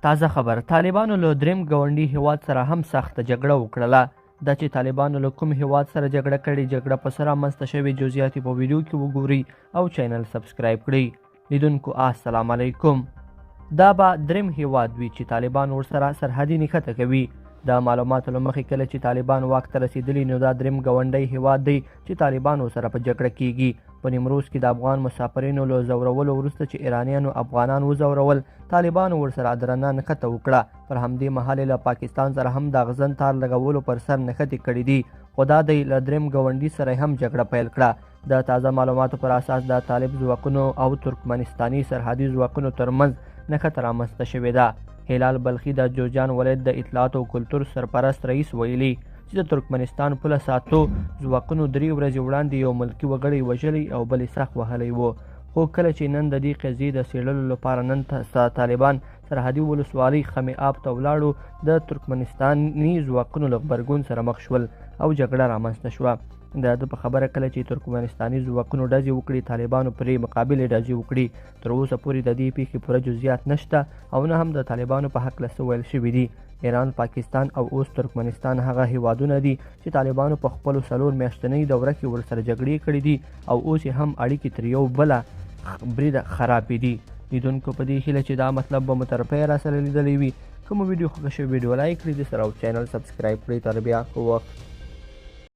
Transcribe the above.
تازه خبر، طالبانو له دریم ګاونډي هیواد سره هم سخته جګړه وکړله. دا چې طالبانو له کوم هیواد سره جګړه کړې، جګړه په سر رامنځته شوې جزئیات په ویډیو کې وګورئ او چینل سبسکرایب کړئ. لیدونکو السلام علیکم. دا به دریم هیواد وي چې طالبان ورسره سرحدي نښته کوي. د معلوماتو له مخې کله چې طالبان واک ته رسېدلي، نو دا دریم ګاونډی هیواد دی چې طالبانو سره په جګړه کیږي. په نیمروز کې د افغان مسافرینو له ځورولو وروسته چې ایرانیانو افغانان وځورول، طالبانو ورسره درنه نښته وکړه. پر همدې مهال له پاکستان سره هم د غزن تار لګولو پر سر نښتې کړي دي، خو دا دی له دریم ګاونډي سره هم جګړه پیل کړه. د تازه معلوماتو پر اساس د طالب ځواکونو او ترکمنستاني سرحدي ځواکونو ترمنځ نښته رامنځته شوې ده. هلال بلخي د جوزجان ولایت د اطلاعات او کلتور سرپرست رئیس ویلي چې د ترکمنستان پوله ساتو ځواکونو 3 ورځې وړاندې یو ملکي وګړی وژلی او بل یې سخت وهلی و. خو کله چې نن د دې قضیې د څېړلو لپاره نن طالبان سرحدي ولسوالۍ خمې آب ته ولاړو، د ترکمنستاني ځواکونو له غبرګون سره مخ شول او جګړه رامنځته شوه. د ده په خبره کله چې ترکمنستاني ځواکونو ډزې وکړي، طالبانو پرې مقابلې ډزې وکړي. تر اوسه پورې د دې پیښې پوره جزئیات نشته او نه هم د طالبانو په هکله څه ویل شوي دي. ایران، پاکستان او اوس ترکمنستان هغه هیوادونه دي چې طالبانو په خپلو 4 میاشتنۍ دوره کې ورسره جګړې کړي دي او اوس یې هم اړیکې تر یو بله بریده خرابې دي. لیدونکو په دې هیله چې دا مطلب به مو تر پایه راسره لیدلی وي. کومه ویډیو خوښه شوې ویډیو لایک کړئ، د سره او چینل سبسکرایب کړئ. تر بیا ښه وخت.